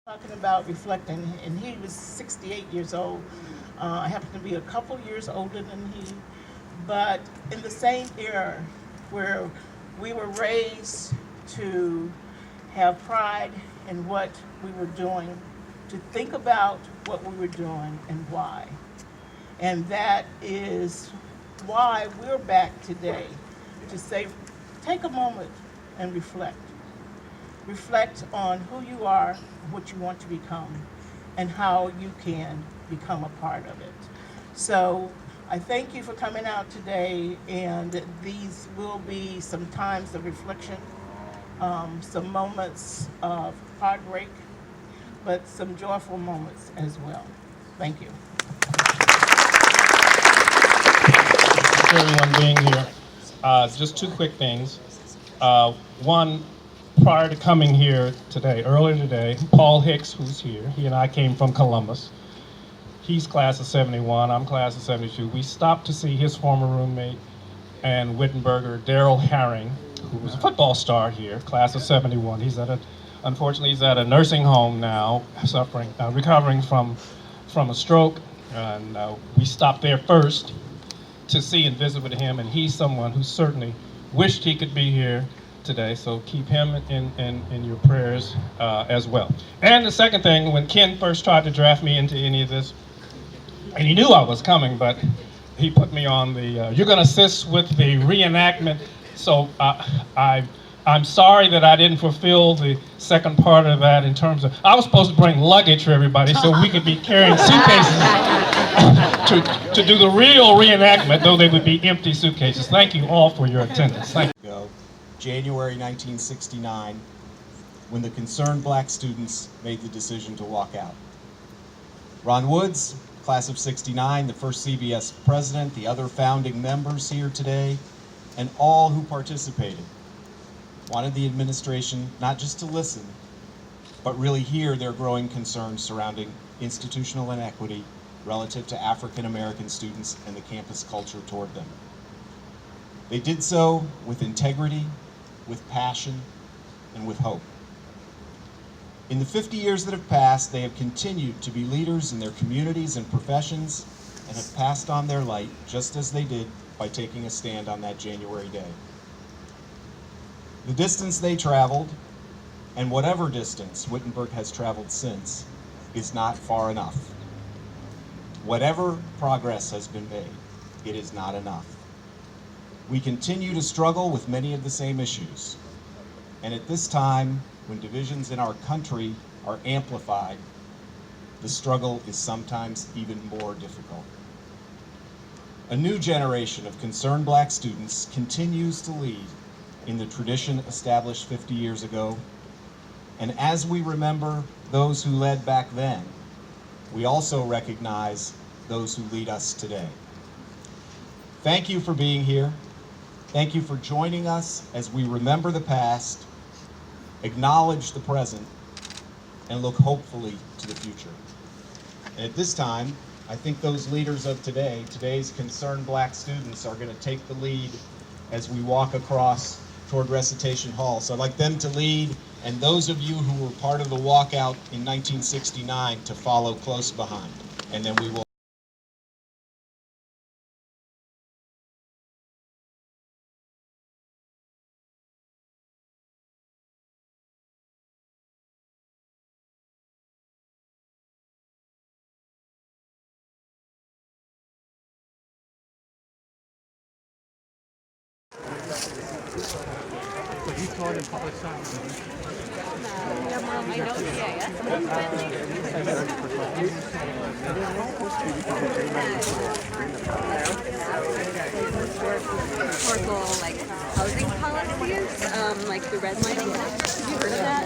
Talking about reflecting, and he was 68 years old. I happen to be a couple years older than he, but in the same era where we were raised to have pride in what we were doing, to think about what we were doing and why. And that is why we're back today to say, take a moment and reflect. Reflect on who you are, what you want to become, and how you can become a part of it. So I thank you for coming out today, and these will be some times of reflection, some moments of heartbreak, but some joyful moments as well. Thank you. Thanks for everyone being here. Just two quick things. One, prior to coming here today, earlier today, Paul Hicks, who's here, he and I came from Columbus. He's class of 71, I'm class of 72. We stopped to see his former roommate and Wittenberger, Daryl Herring, who was a football star here, class of 71. Unfortunately, he's at a nursing home now, recovering from a stroke. And we stopped there first to see and visit with him, and he's someone who certainly wished he could be here today, so keep him in your prayers as well. And the second thing, when Ken first tried to draft me into any of this, and he knew I was coming, but he put me on the, you're going to assist with the reenactment, so I'm sorry that I didn't fulfill the second part of that in terms of, I was supposed to bring luggage for everybody so we could be carrying suitcases to do the real reenactment, though they would be empty suitcases. Thank you all for your attendance. Thank you. January 1969, when the concerned black students made the decision to walk out. Ron Woods, class of 69, the first CBS president, the other founding members here today, and all who participated, wanted the administration not just to listen, but really hear their growing concerns surrounding institutional inequity relative to African American students and the campus culture toward them. They did so with integrity, with passion, and with hope. In the 50 years that have passed, they have continued to be leaders in their communities and professions and have passed on their light just as they did by taking a stand on that January day. The distance they traveled, and whatever distance Wittenberg has traveled since, is not far enough. Whatever progress has been made, it is not enough. We continue to struggle with many of the same issues. And at this time, when divisions in our country are amplified, the struggle is sometimes even more difficult. A new generation of concerned black students continues to lead in the tradition established 50 years ago. And as we remember those who led back then, we also recognize those who lead us today. Thank you for being here. Thank you for joining us as we remember the past, acknowledge the present, and look hopefully to the future. And at this time, I think those leaders of today, today's concerned black students, are going to take the lead as we walk across toward Recitation Hall. So I'd like them to lead, and those of you who were part of the walkout in 1969 to follow close behind. And then we will historical like housing policies, like the redlining. Have you heard of that?